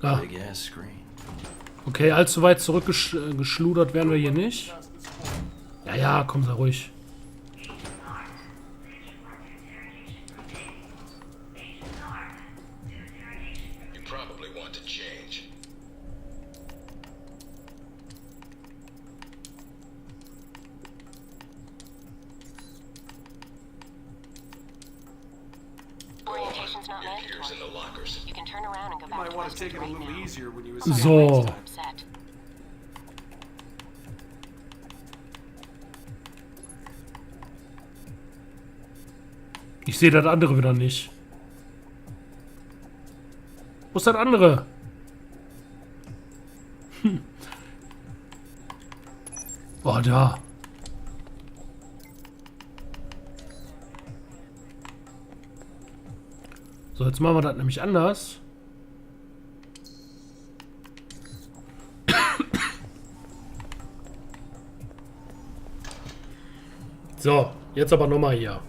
Ah. Okay, allzu weit zurückgeschludert werden wir hier nicht. Ja, ja, komm, sei ruhig. So. Ich sehe das andere wieder nicht. Wo ist das andere? Oh, da. So, jetzt machen wir das nämlich anders. So, jetzt aber nochmal hier.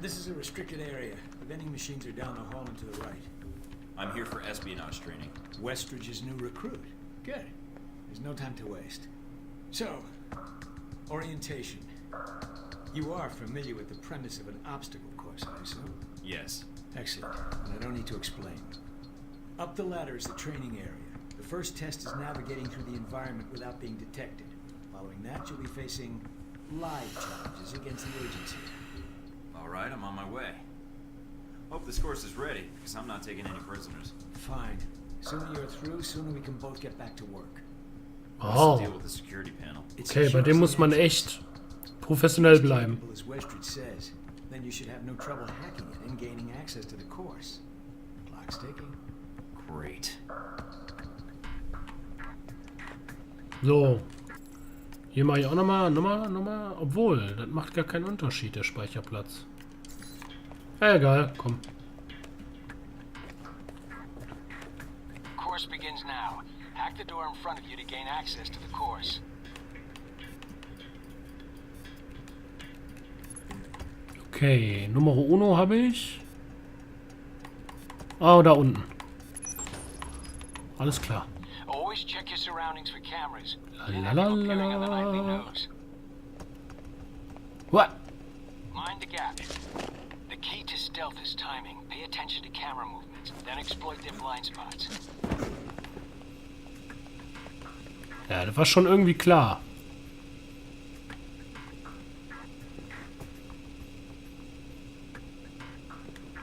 This is a restricted area. The vending machines are down the hall and to the right. I'm here for espionage training. Westridge's new recruit. Good. There's no time to waste. So, orientation. You are familiar with the premise of an obstacle course, I assume? Yes. Excellent. And I don't need to explain. Up the ladder is the training area. The first test is navigating through the environment without being detected. Following that, you'll be facing live challenges against the agency. Alright, I'm on my way. Hope this course is ready, because I'm not taking any prisoners. Fine. Sooner you're through, sooner we can both get back to work. Oh. Deal with the security panel. Okay, bei dem muss man echt professionell bleiben. As Westridge says, then you should have no trouble hacking it and gaining access to the course. Clock's ticking. Great. So. Hier mache ich auch nochmal. Obwohl, das macht gar keinen Unterschied, der Speicherplatz. Egal, komm. Course begins now. Hack the door in front of you to gain access to the course. Okay, Nummer Uno habe ich. Ah, da unten. Alles klar. Always check your surroundings for cameras. Lalalala. What? Mind the gap. The key to stealth is timing. Pay attention to camera movements, then exploit their blind spots. Ja, das war schon irgendwie klar.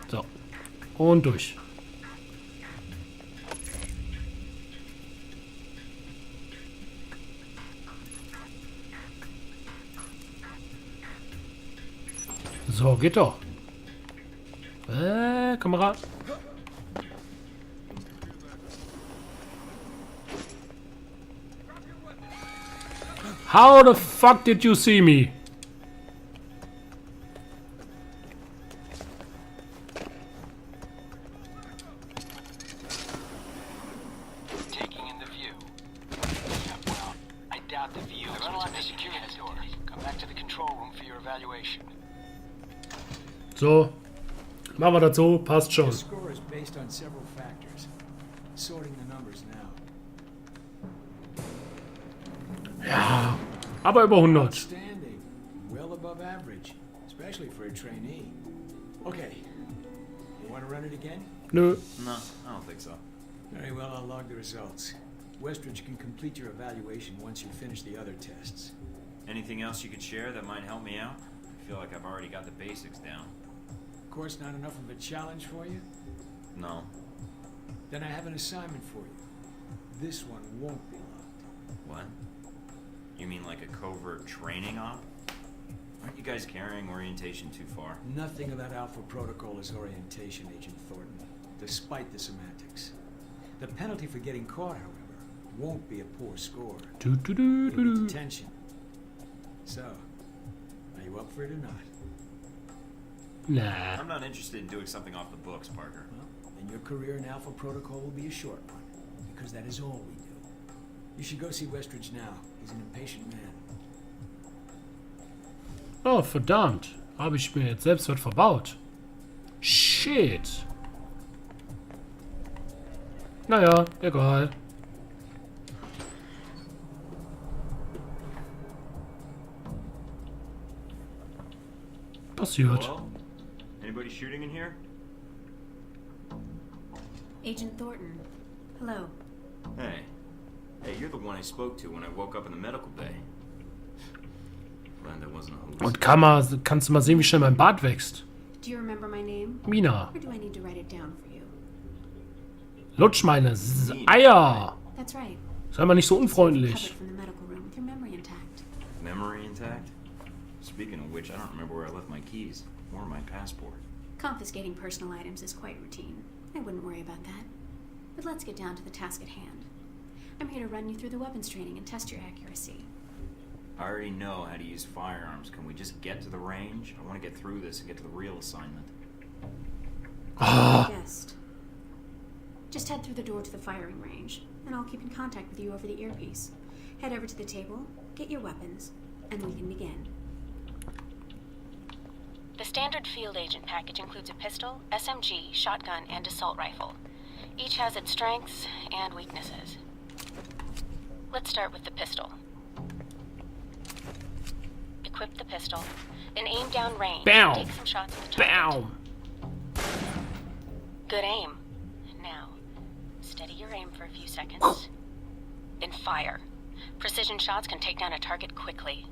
So. Und durch. So, geht doch. Kamera. How the fuck did you see me? Taking in the view. Yeah, well, I doubt the view. I've unlocked the security door. Come back to the control room for your evaluation. So. Machen wir das so. Passt schon. The score is based on several factors. Sorting the numbers now. Ja. Aber über 100. Outstanding. Well above average, especially for a trainee. Okay. You want to run it again? Nö. No, I don't think so. Very well, I'll log the results. Westridge can complete your evaluation once you finish the other tests. Anything else you could share that might help me out? I feel like I've already got the basics down. Of course, not enough of a challenge for you? No. Then I have an assignment for you. This one won't be locked. What? You mean like a covert training op? Aren't you guys carrying orientation too far? Nothing about Alpha Protocol is orientation, Agent Thornton, despite the semantics. The penalty for getting caught, however, won't be a poor score. It'll be detention. So, are you up for it or not? Nah. I'm not interested in doing something off the books, Parker. Well, then your career in Alpha Protocol will be a short one, because that is all we do. You should go see Westridge now. He's an impatient man. Oh, verdammt. Habe ich mir jetzt selbst was verbaut. Shit. Naja, egal. Passiert. Hello? Anybody shooting in here? Agent Thornton. Hello. Hey. Hey, you're the one I spoke to when I woke up in the medical bay. Glad that wasn't a hallucination. Und kannst du mal sehen, wie schnell mein Bart wächst? Do you remember my name? Mina. Or do I need to write it down for you? Lutsch meine Eier. That's right. Sei mal nicht so Covered unfreundlich. from the medical room with your memory intact. Memory intact? Speaking of which, I don't remember where I left my keys or my passport. Confiscating personal items is quite routine. I wouldn't worry about that. But let's get down to the task at hand. I'm here to run you through the weapons training and test your accuracy. I already know how to use firearms. Can we just get to the range? I want to get through this and get to the real assignment. Guessed. Just head through the door to the firing range, and I'll keep in contact with you over the earpiece. Head over to the table, get your weapons, and we can begin. The standard field agent package includes a pistol, SMG, shotgun, and assault rifle. Each has its strengths and weaknesses. Let's start with the pistol. Equip the pistol, and aim down range. Bam! Take some shots at the target. Bam! Good aim. Now, steady your aim for a few seconds. Then fire. Precision shots can take down a target quickly.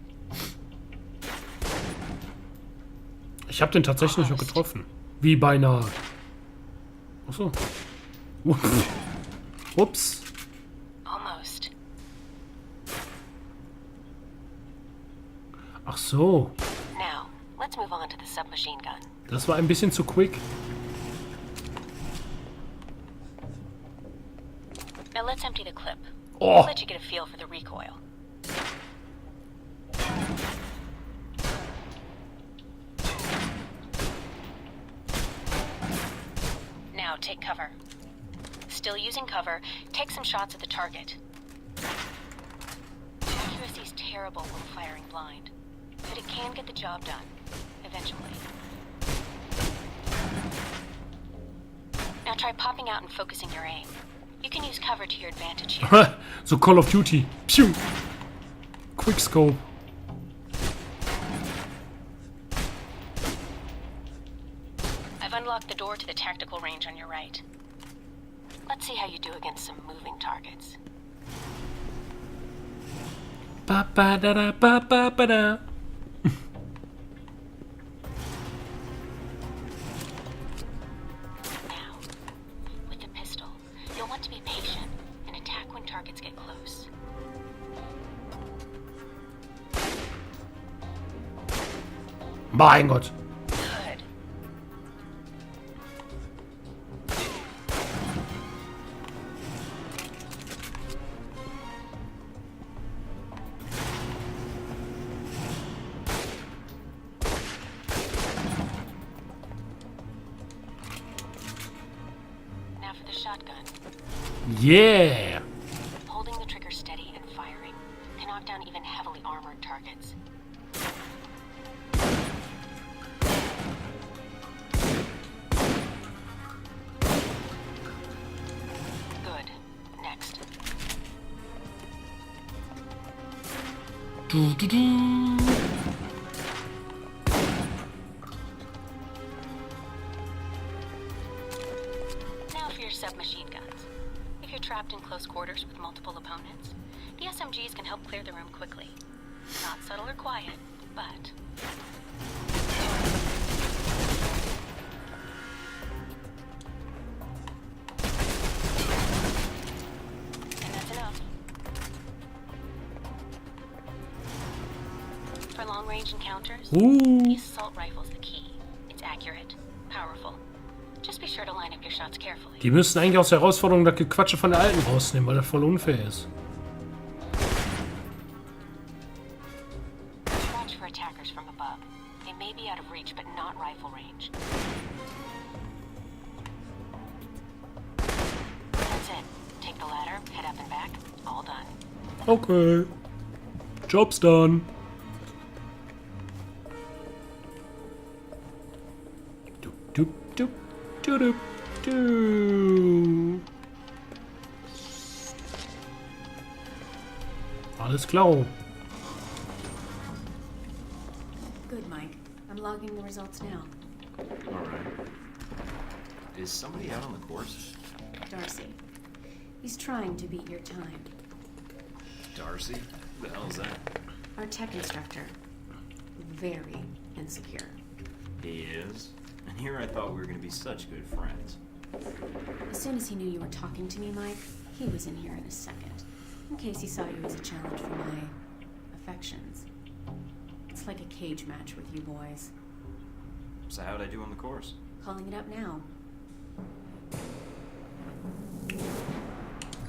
Ich habe den tatsächlich noch getroffen. Wie beinahe. Achso. Ups. Almost. Ach so. Now, let's move on to the submachine gun. Das war ein bisschen zu quick. Now let's empty the clip. Oh. Let you get a feel for the recoil. Now take cover. Still using cover, take some shots at the target. Accuracy's terrible when firing blind, but it can get the job done, eventually. Now try popping out and focusing your aim. You can use cover to your advantage here. So Call of Duty. Pew! Quickscope. I've unlocked the door to the tactical range on your right. Let's see how you do against some moving targets. Ba ba da da ba ba ba da. Now, with the pistol, you'll want to be patient and attack when targets get close. Mein Gott. Good. Now for the shotgun. Yeah. Holding the trigger steady and firing can knock down even heavily armored targets. Good. Next. Du, du, du. Now for your submachine guns. If you're trapped in close quarters with multiple opponents, the SMGs can help clear the room quickly. Not subtle or quiet, but... And that's enough. For long-range encounters, the assault rifle's the key. It's accurate, powerful. Just be sure to line up your shots carefully. Die müssten eigentlich aus der Herausforderung das Gequatsche von der Alten rausnehmen, weil das voll unfair ist. Watch for attackers from above. They may be out of reach, but not rifle range. That's it. Take the ladder, head up and back. All done. Okay. Job's done. Du, du, du, du, du, du. Alles klar. Good, Mike. I'm logging the results now. Alright. Is somebody out on the course? Darcy. He's trying to beat your time. Darcy? Who the hell is that? Our tech instructor. Very insecure. He is? And here I thought we were gonna be such good friends. As soon as he knew you were talking to me, Mike, he was in here in a second. In case he saw you as a challenge for my affections. It's like a cage match with you boys. So how'd I do on the course? Calling it up now.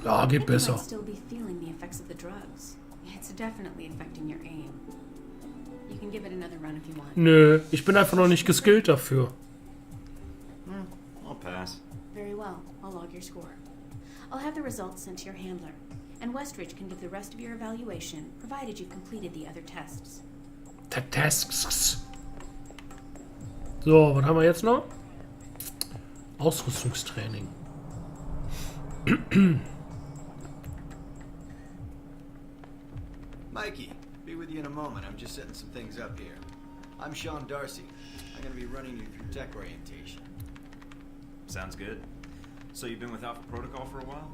Ja, I geht think you besser. might still be feeling the effects of the drugs. It's definitely affecting your aim. You can give it another run if you want. Nö, ich bin einfach noch nicht geskillt dafür. I'll pass. Very well. I'll log your score. I'll have the results sent to your handler. And Westridge can give the rest of your evaluation, provided you've completed the other tests. Tasks. So, was haben wir jetzt noch? Ausrüstungstraining. Mikey, be with you in a moment. I'm just setting some things up here. I'm Sean Darcy. I'm going to be running you through tech orientation. Sounds good. So you've been with Alpha Protocol for a while?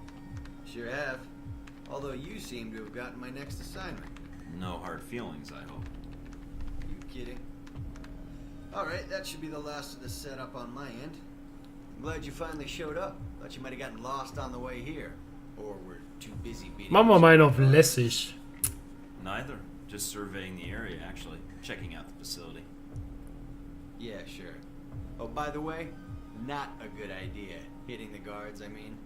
Sure have. Although you seem to have gotten my next assignment. No hard feelings, I hope. You kidding? Alright, that should be the last of the setup on my end. I'm glad you finally showed up. Thought you might have gotten lost on the way here. Or were too busy beating... Machen wir mal auf lässig. Neither. Just surveying the area, actually. Checking out the facility. Yeah, sure. Oh, by the way, not a good idea. Hitting the guards, I mean.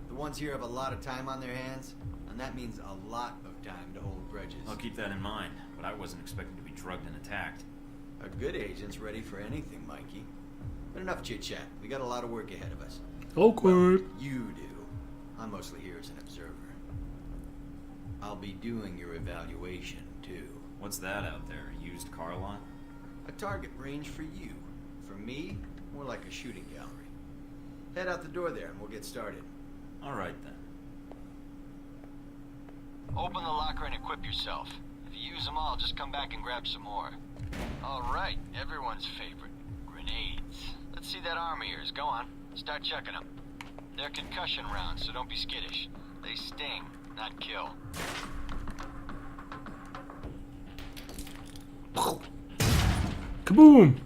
The ones here have a lot of time on their hands, and that means a lot of time to hold grudges. I'll keep that in mind, but I wasn't expecting to be drugged and attacked. A good agent's ready for anything, Mikey. But enough chit-chat. We got a lot of work ahead of us. Okay. You do. I'm mostly here as an observer. I'll be doing your evaluation, too. What's that out there? A used car lot? A target range for you. For me, more like a shooting gallery. Head out the door there and we'll get started. Alright then. Open the locker and equip yourself. If you use them all, just come back and grab some more. Alright, everyone's favorite. Grenades. Let's see that arm of yours. Go on. Start chucking them. They're concussion rounds, so don't be skittish. They sting, not kill. Kaboom!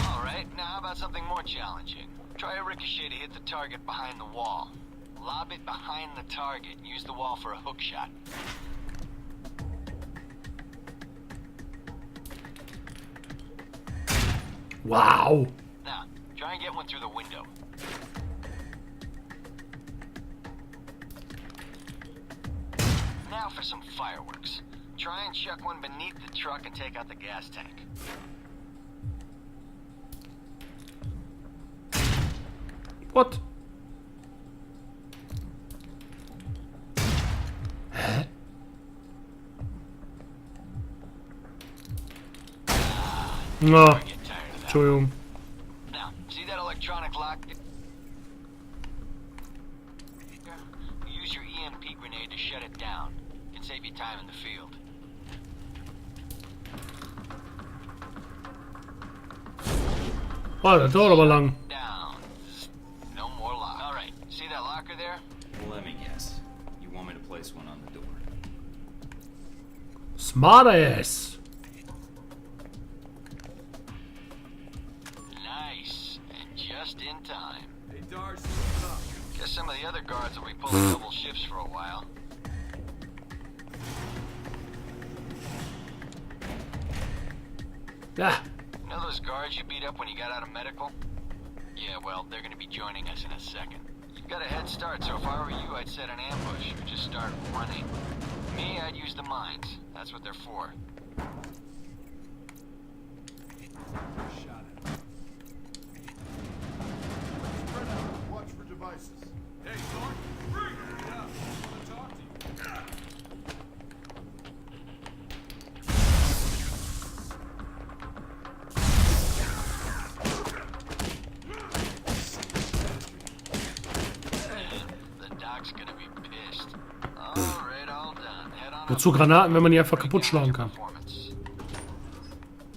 Alright, now how about something more challenging? Try a ricochet to hit the target behind the wall. Lob it behind the target and use the wall for a hook shot. Wow! Now, try and get one through the window. Now for some fireworks. Try and chuck one beneath the truck and take out the gas tank. What? Hä? Na, Get tired of that. Entschuldigung. Now, see that electronic lock? Use your EMP grenade to shut it down. It can save you time in the field. Oh, das dauert aber lang. Down. No more lock. All right. See that locker there? Let me guess. You want me to place one on the door? Smart ass. Nice. And just in time. Hey, Darcy, what's up? Guess some of the other guards will be pulling double shifts for a while. Ja. You know those guards you beat up when you got out of medical? Yeah, well, they're gonna be joining us in a second. You've got a head start, so if I were you, I'd set an ambush or just start running. Me, I'd use the mines. That's what they're for. Shot it. Spread out. Watch for devices. Hey, Thornton. Free! Yeah, I want to talk to you. Doc's gonna be pissed. Alright, all done. Head on Wozu up. Granaten, wenn man die einfach kaputt schlagen kann? Performance.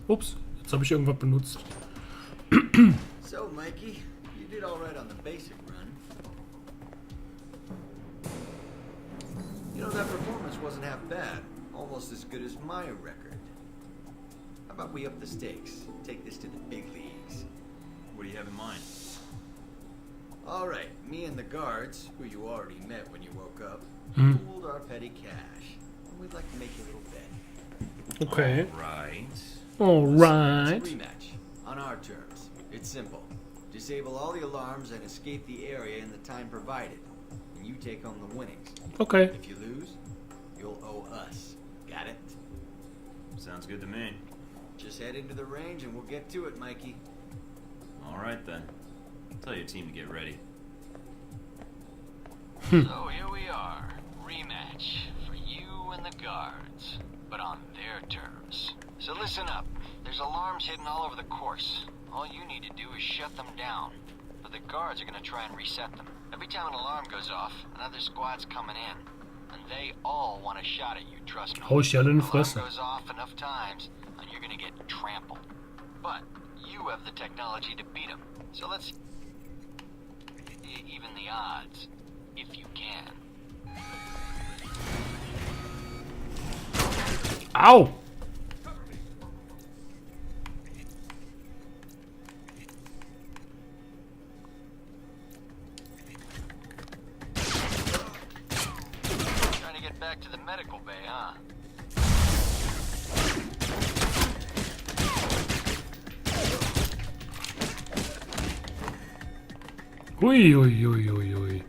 Ups, jetzt habe ich irgendwas benutzt. So, Mikey, you did all right on the basic run. You know, that performance wasn't half bad. Almost as good as my record. How about we up the stakes? Take this to the big leagues. What do you have in mind? All right, me and the guards, who you already met when you woke up, pooled our petty cash. And we'd like to make you a little bet. Okay. Alright. Alright. It's a rematch, on our terms. It's simple. Disable all the alarms and escape the area in the time provided. And you take home the winnings. Okay. If you lose, you'll owe us. Got it? Sounds good to me. Just head into the range and we'll get to it, Mikey. Alright then. Tell your team to get ready. So here we are. Rematch for you and the guards, but on their terms. So listen up. There's alarms hidden all over the course. All you need to do is shut them down. But the guards are gonna try and reset them. Every time an alarm goes off, another squad's coming in. And they all want a shot at you, trust me. Hau ich dir alle in die Alarm Fresse. goes off enough times, and you're gonna get trampled. But you have the technology to beat them. So let's even the odds, if you can. Au! Trying to get back to the medical bay, huh? Ui, ui, ui, ui, ui.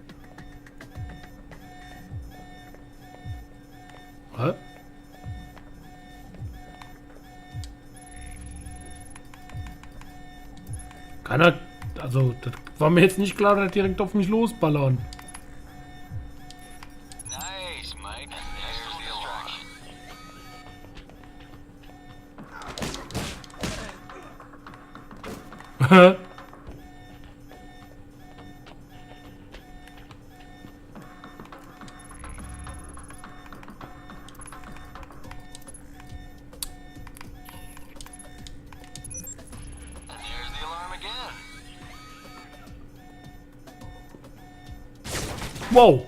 Hä? Kann er... Also, das war mir jetzt nicht klar, dass er direkt auf mich losballern. Nice, Mike. There's the alarm. Hä? And there's the alarm again. Wow!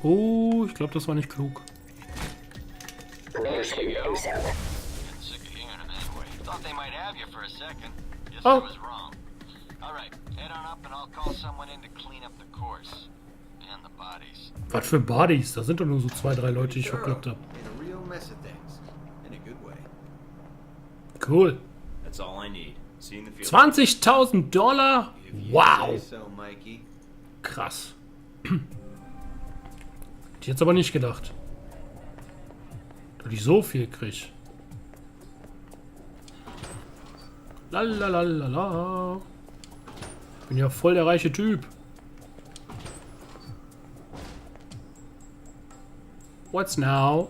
Oh, ich glaube, das war nicht klug. There you go. Getting sick of hearing them anyway. Thought they might have you for a second. Guess Oh. I was wrong. All right, head on up and I'll call someone in to clean up the course. And the bodies. Was für Bodies? Da sind doch nur so 2, 3 Leute, die ich verkloppt habe. In a real mess of things. In a good way. Cool. That's all I need. See you in the field. $20.000? If you Wow. say so, Mikey. Krass. Hätte ich jetzt aber nicht gedacht. Dass ich so viel krieg. Lalalala. Ich bin ja voll der reiche Typ. What's now?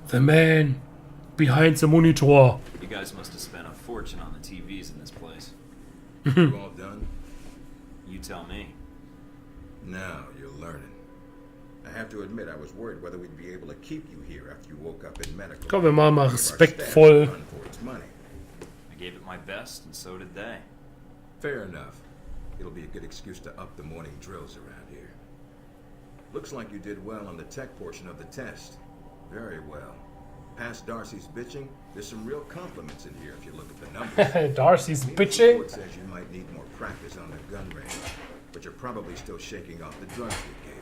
The man behind the monitor. You guys must have spent a fortune on the TVs in this place. You all done? You tell me. Now you're learning. I have to admit, I was worried whether we'd be able to keep you here after you woke up in medical. Kommen wir mal Give our respektvoll. staff a run for its money. I gave it my best, and so did they. Fair enough. It'll be a good excuse to up the morning drills around here. Looks like you did well on the tech portion of the test. Very well. Past Darcy's bitching, there's some real compliments in here if you look at the numbers. Darcy's The bitching. report says you might need more practice on the gun range, but you're probably still shaking off the drugs we gave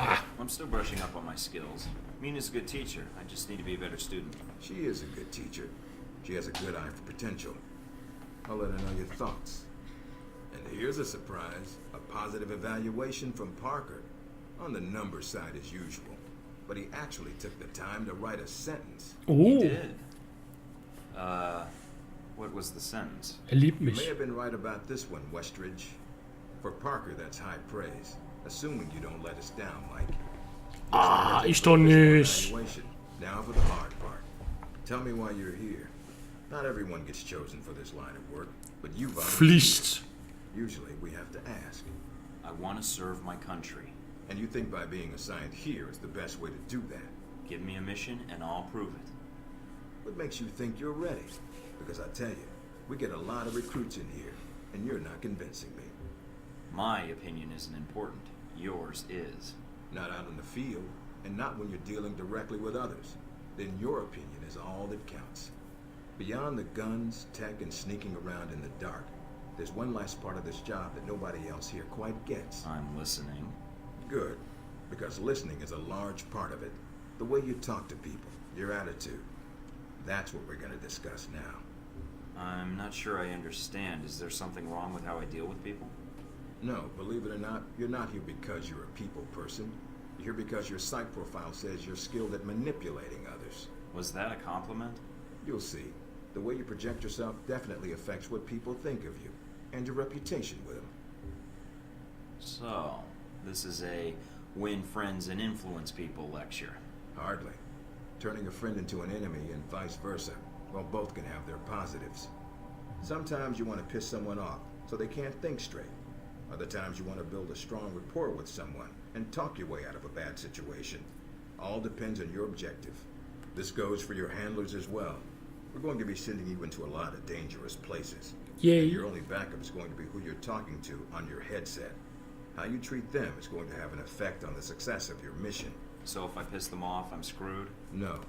you. I'm still brushing up on my skills. Mina's a good teacher. I just need to be a better student. She is a good teacher. She has a good eye for potential. I'll let her know your thoughts. And here's a surprise, a positive evaluation from Parker. On the number side as usual. But he actually took the time to write a sentence. He Oh, did. What was the sentence? er liebt You may mich. have been right about this one, Westridge. For Parker, that's high praise. Assuming you don't let us down, Mike. Ah, ich doch nicht. Evaluation. Now for the hard part. Tell me why you're here. Not everyone gets chosen for this line of work, but you volunteered. Pflicht. Usually we have to ask. I want to serve my country. And you think by being assigned here is the best way to do that? Give me a mission and I'll prove it. What makes you think you're ready? Because I tell you, we get a lot of recruits in here, and you're not convincing me. My opinion isn't important. Yours is. Not out in the field, and not when you're dealing directly with others. Then your opinion is all that counts. Beyond the guns, tech, and sneaking around in the dark, there's one last part of this job that nobody else here quite gets. I'm listening. Good, because listening is a large part of it. The way you talk to people, your attitude. That's what we're going to discuss now. I'm not sure I understand. Is there something wrong with how I deal with people? No, believe it or not, you're not here because you're a people person. You're here because your site profile says you're skilled at manipulating others. Was that a compliment? You'll see. The way you project yourself definitely affects what people think of you, and your reputation with them. So, this is a win friends and influence people lecture. Hardly. Turning a friend into an enemy and vice versa. Well, both can have their positives. Sometimes you want to piss someone off so they can't think straight. Other times you want to build a strong rapport with someone and talk your way out of a bad situation. All depends on your objective. This goes for your handlers as well. We're going to be sending you into a lot of dangerous places. Yay. And your only backup is going to be who you're talking to on your headset. How you treat them is going to have an effect on the success of your mission. So if I piss them off, I'm screwed? No.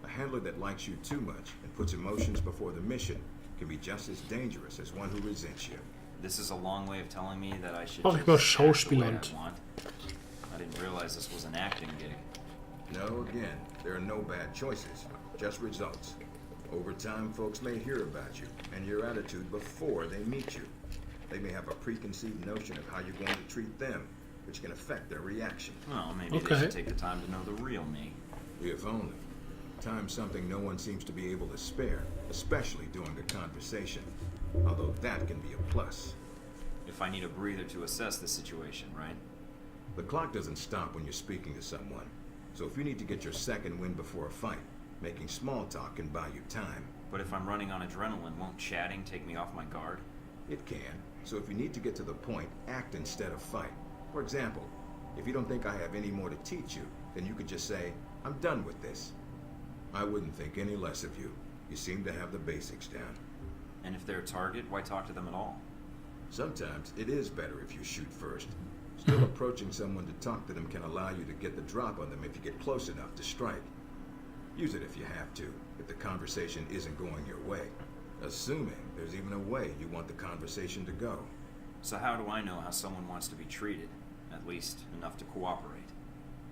A handler that likes you too much and puts emotions before the mission can be just as dangerous as one who resents you. This is a long way of telling me that I should Mach ich mal Schauspielern. I didn't realize this was an acting gig. No, again, there are no bad choices, just results. Over time, folks may hear about you and your attitude before they meet you. They may have a preconceived notion of how you're going to treat them, which can affect their reaction. Well, maybe Okay. they should take the time to know the real me. If only. Time's something no one seems to be able to spare, especially during a conversation. Although that can be a plus. If I need a breather to assess the situation, right? The clock doesn't stop when you're speaking to someone. So if you need to get your second win before a fight, making small talk can buy you time. But if I'm running on adrenaline, won't chatting take me off my guard? It can. So if you need to get to the point, act instead of fight. For example, if you don't think I have any more to teach you, then you could just say, I'm done with this. I wouldn't think any less of you. You seem to have the basics down. And if they're a target, why talk to them at all? Sometimes it is better if you shoot first. Still, approaching someone to talk to them can allow you to get the drop on them if you get close enough to strike. Use it if you have to, if the conversation isn't going your way. Assuming there's even a way you want the conversation to go. So how do I know how someone wants to be treated? At least enough to cooperate.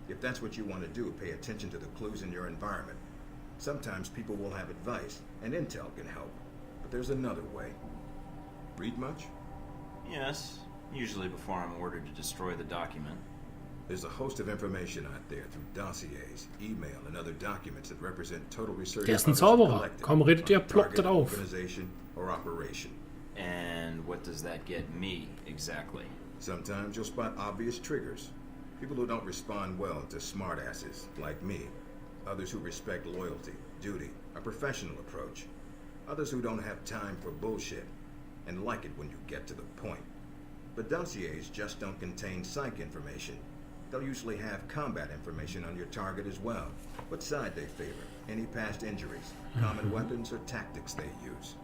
If that's what you want to do, pay attention to the clues in your environment. Sometimes people will have advice, and intel can help. But there's another way. Read much? Yes, usually before I'm ordered to destroy the document. There's a host of information out there through dossiers, email, and other documents that represent total research. Der ist ein Zauberer. Kaum redet ihr, ploppt das auf. Organization or operation. And what does that get me, exactly? Sometimes you'll spot obvious triggers. People who don't respond well to smartasses, like me. Others who respect loyalty, duty, a professional approach. Others who don't have time for bullshit, and like it when you get to the point. But dossiers just don't contain psych information. They'll usually have combat information on your target as well. What side they favor, any past injuries, common weapons or tactics they use.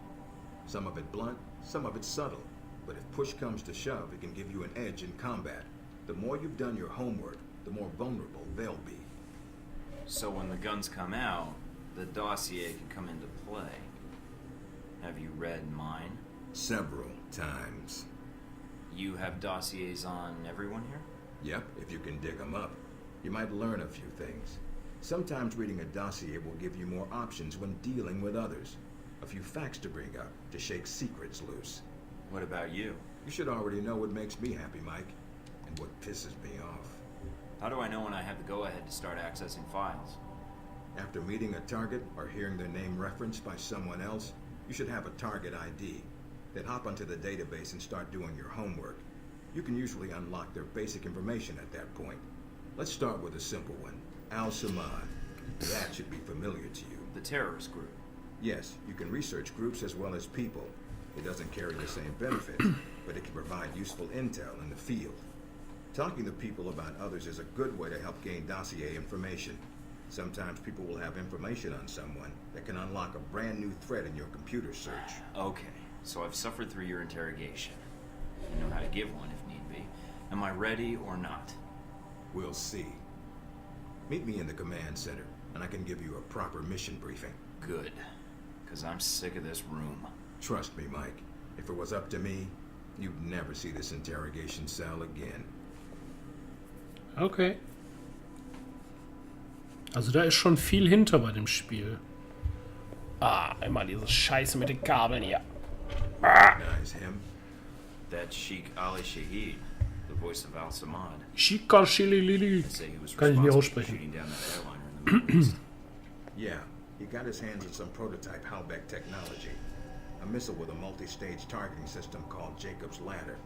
Some of it blunt, some of it subtle. But if push comes to shove, it can give you an edge in combat. The more you've done your homework, the more vulnerable they'll be. So when the guns come out, the dossier can come into play. Have you read mine? Several times. You have dossiers on everyone here? Yep, if you can dig them up. You might learn a few things. Sometimes reading a dossier will give you more options when dealing with others. A few facts to bring up, to shake secrets loose. What about you? You should already know what makes me happy, Mike, and what pisses me off. How do I know when I have the go-ahead to start accessing files? After meeting a target or hearing their name referenced by someone else, you should have a target ID. Then hop onto the database and start doing your homework. You can usually unlock their basic information at that point. Let's start with a simple one. Al-Samad. That should be familiar to you. The terrorist group. Yes, you can research groups as well as people. It doesn't carry the same benefits, but it can provide useful intel in the field. Talking to people about others is a good way to help gain dossier information. Sometimes people will have information on someone that can unlock a brand new thread in your computer search. Okay, so I've suffered through your interrogation. I know how to give one if need be. Am I ready or not? We'll see. Meet me in the command center, and I can give you a proper mission briefing. Good, because I'm sick of this room. Trust me, Mike. If it was up to me, you'd never see this interrogation cell again. Okay. Also da ist schon viel hinter bei dem Spiel. Ah, immer diese Scheiße mit den Kabeln hier. Ah. Recognize him? That's Sheikh Ali Shahid, the voice of Al-Samad. Shika Shililili. They say he was Kann ich nicht responsible for aussprechen. shooting down that airliner in the Middle East. Yeah, he got his hands on some prototype Halbeck technology. A missile with a multi-stage targeting system called Jacob's Ladder.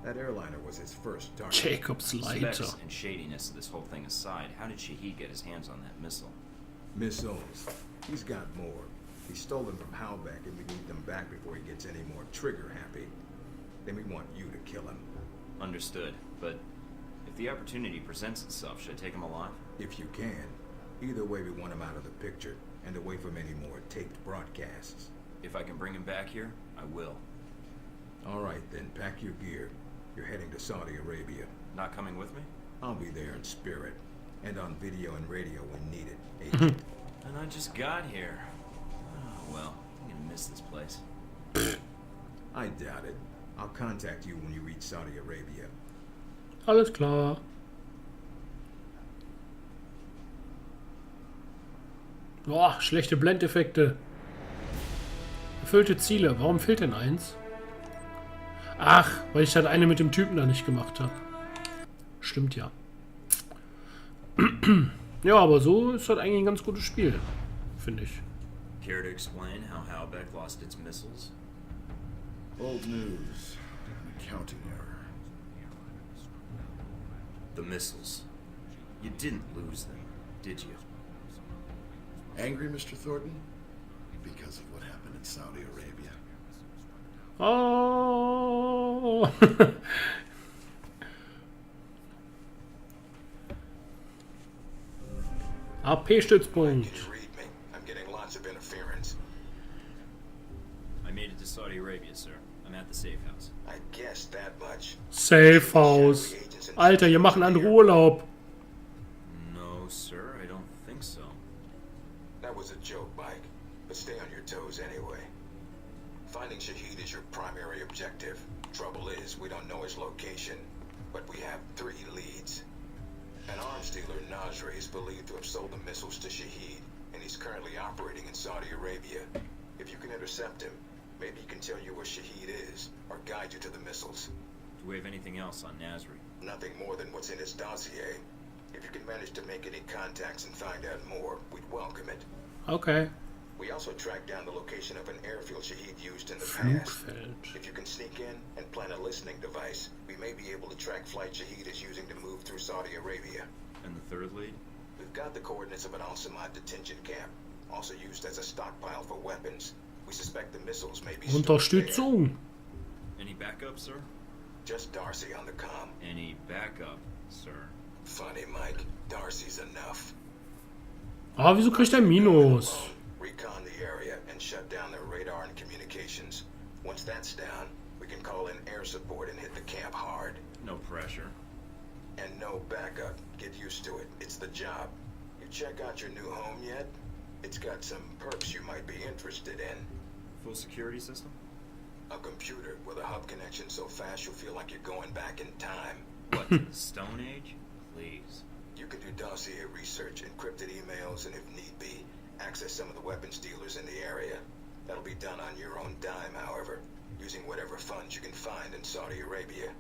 That airliner was his first target. Jacob's Leiter. Specs and shadiness of this whole thing aside, how did Shahid get his hands on that missile? Missiles. He's got more. He stole them from Halbeck, and we need them back before he gets any more trigger-happy. Then we want you to kill him. Understood, but if the opportunity presents itself, should I take him alive? If you can. Either way, we want him out of the picture, and away from any more taped broadcasts. If I can bring him back here, I will. All right, then, pack your gear. You're heading to Saudi Arabia. Not coming with me? I'll be there in spirit, and on video and radio when needed, Agent. And I just got here. Oh, well, I'm gonna miss this place. I doubt it. I'll contact you when you reach Saudi Arabia. Alles klar. Boah, schlechte Blendeffekte. Erfüllte Ziele. Warum fehlt denn eins? Ach, weil ich das eine mit dem Typen da nicht gemacht habe. Stimmt ja. Ja, aber so ist das eigentlich ein ganz gutes Spiel, finde ich. Care to explain how Halbeck lost its missiles? Old news. An accounting error. The missiles. You didn't lose them, did you? Angry, Mr. Thornton? Because of what happened in Saudi Arabia. Oh. AP-Stützpunkt. Can you read me? I'm getting lots of interference. I made it to Saudi Arabia, sir. I'm at the safe house. I guessed that much. Safe House. Alter, hier machen andere Urlaub. No, sir, I don't think so. That was a joke, Mike. But stay on your toes anyway. Finding Shahid is your primary objective. Trouble is, we don't know his location, but we have 3 leads. An arms dealer, Nasri, is believed to have sold the missiles to Shahid, and he's currently operating in Saudi Arabia. If you can intercept him, maybe he can tell you where Shahid is, or guide you to the missiles. Do we have anything else on Nasri? Nothing more than what's in his dossier. If you can manage to make any contacts and find out more, we'd welcome it. Okay. We also tracked down the location of an airfield Shahid used in the past. Flugfeld. If you can sneak in and plant a listening device, we may be able to track flight Shahid is using to move through Saudi Arabia. And the third lead? We've got the coordinates of an Al-Samad detention camp, also used as a stockpile for weapons. We suspect the missiles may be stored there. Unterstützung. Any backup, sir? Just Darcy on the comm. Any backup, sir? Funny, Mike. Darcy's enough. Ah, wieso kriegt er Minus? Recon the area and shut down their radar and communications. Once that's down, we can call in air support and hit the camp hard. No pressure. And no backup. Get used to it. It's the job. You check out your new home yet? It's got some perks you might be interested in. Full security system? A computer with a hub connection so fast you'll feel like you're going back in time. What, to the Stone Age? Please. You can do dossier research, encrypted emails, and if need be, access some of the weapons dealers in the area. That'll be done on your own dime, however, using whatever funds you can find in Saudi Arabia.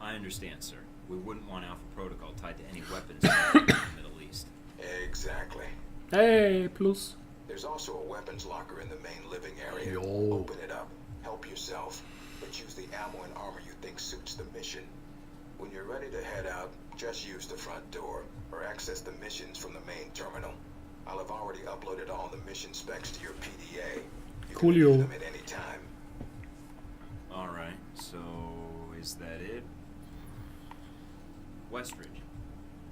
I understand, sir. We wouldn't want Alpha Protocol tied to any weapons in the Middle East. Exactly. Hey, plus. There's also a weapons locker in the main living area. Yo. Open it up. Help yourself. But use the ammo and armor you think suits the mission. When you're ready to head out, just use the front door or access the missions from the main terminal. I'll have already uploaded all the mission specs to your PDA. You can Coolio. use them at any time. Alright, so is that it? Westridge.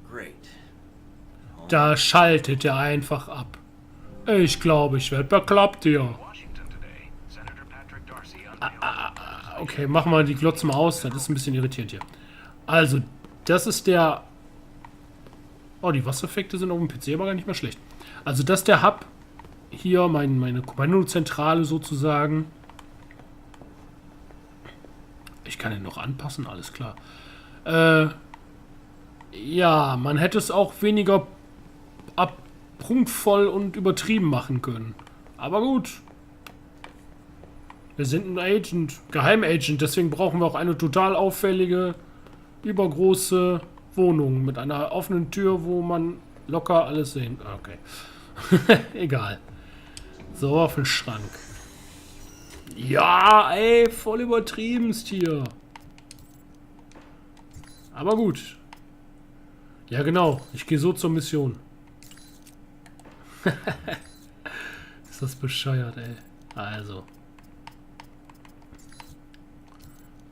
Great. Da schaltet er einfach ab. Ich glaube, ich werde bekloppt hier. Okay, machen wir die Glotze mal aus. Das ist ein bisschen irritierend hier. Also, das ist der... Oh, die Wassereffekte sind auf dem PC aber gar nicht mehr schlecht. Also, das ist der Hub. Hier meine Kommandozentrale sozusagen. Ich kann den noch anpassen, alles klar. Ja, man hätte es auch weniger prunkvoll und übertrieben machen können. Aber gut. Wir sind ein Agent, Geheimagent, deswegen brauchen wir auch eine total auffällige, übergroße Wohnung mit einer offenen Tür, wo man locker alles sehen kann. Okay. Egal. So, auf den Schrank. Ja, ey, voll übertriebenst hier. Aber gut. Ja, genau. Ich gehe so zur Mission. Ist das bescheuert, ey. Also.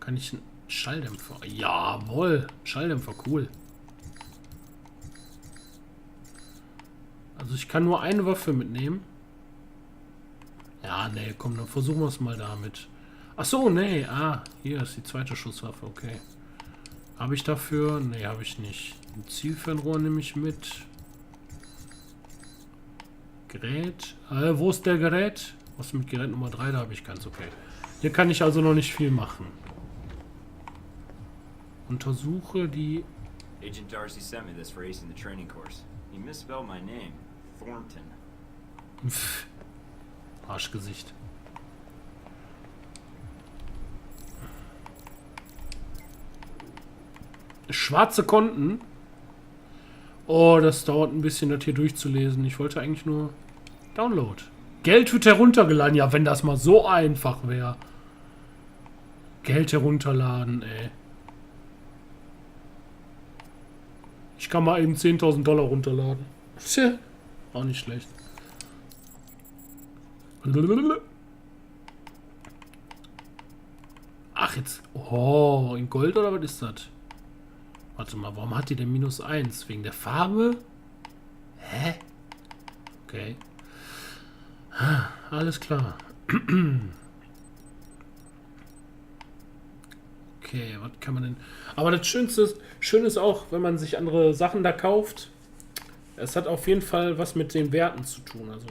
Kann ich einen Schalldämpfer? Jawohl. Schalldämpfer, cool. Also ich kann nur eine Waffe mitnehmen. Ja, nee, komm, dann versuchen wir es mal damit. Ach so, nee. Ah, hier ist die zweite Schusswaffe, okay. Habe ich dafür? Nee, habe ich nicht. Ein Zielfernrohr nehme ich mit. Gerät. Wo ist der Gerät? Was mit Gerät Nummer 3? Da habe ich ganz okay. Hier kann ich also noch nicht viel machen. Untersuche die... Agent Darcy sent me this for acing the training course. He misspelled my name. Thornton. Pff. Arschgesicht. Schwarze Konten. Oh, das dauert ein bisschen, das hier durchzulesen. Ich wollte eigentlich nur Download. Geld wird heruntergeladen. Ja, wenn das mal so einfach wäre. Geld herunterladen, ey. Ich kann mal eben 10.000 Dollar runterladen. Tja, auch nicht schlecht. Ach, jetzt. Oh, in Gold oder was ist das? Warte mal, warum hat die denn -1? Wegen der Farbe? Hä? Okay. Alles klar. Okay, was kann man denn... Aber das Schöne ist auch, wenn man sich andere Sachen da kauft, es hat auf jeden Fall was mit den Werten zu tun. Also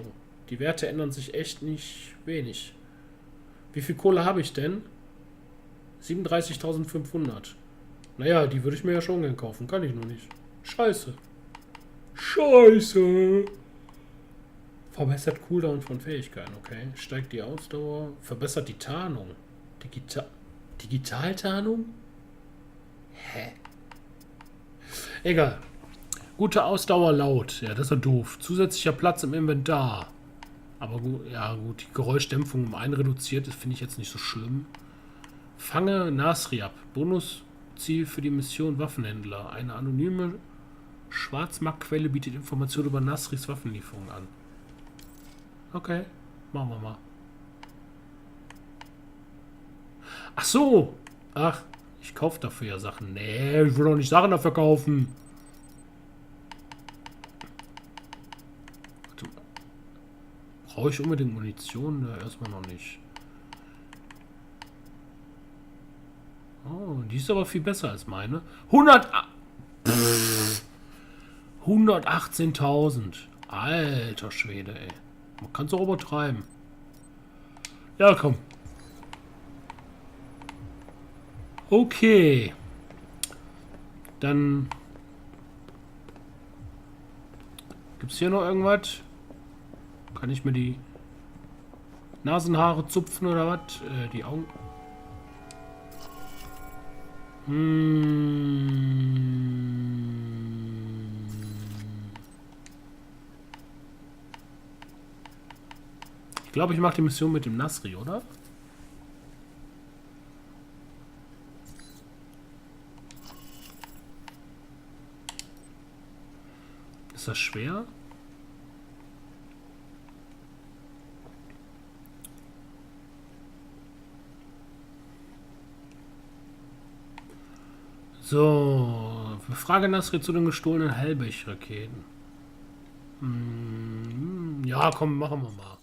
die Werte ändern sich echt nicht wenig. Wie viel Kohle habe ich denn? 37.500. Naja, die würde ich mir ja schon gern kaufen. Kann ich nur nicht. Scheiße. Scheiße. Verbessert Cooldown von Fähigkeiten, okay. Steigt die Ausdauer. Verbessert die Tarnung. Digitaltarnung? Hä? Egal. Gute Ausdauer laut. Ja, das ist ja doof. Zusätzlicher Platz im Inventar. Aber gut, ja gut, die Geräuschdämpfung um 1 reduziert, das finde ich jetzt nicht so schlimm. Fange Nasri ab. Bonusziel für die Mission Waffenhändler. Eine anonyme Schwarzmarktquelle bietet Informationen über Nasris Waffenlieferung an. Okay, machen wir mal. Ach so. Ach, ich kaufe dafür ja Sachen. Nee, ich will doch nicht Sachen dafür kaufen. Brauche ich unbedingt Munition? Ja, erstmal noch nicht. Oh, die ist aber viel besser als meine. 118.000. Alter Schwede, ey. Man kann es auch übertreiben. Ja, komm. Okay. Dann gibt es hier noch irgendwas? Kann ich mir die Nasenhaare zupfen oder was? Die Augen. Ich glaube, ich mache die Mission mit dem Nasri, oder? Ist das schwer? So, befrage Nasri zu den gestohlenen Hellbech-Raketen. Ja, komm, machen wir mal.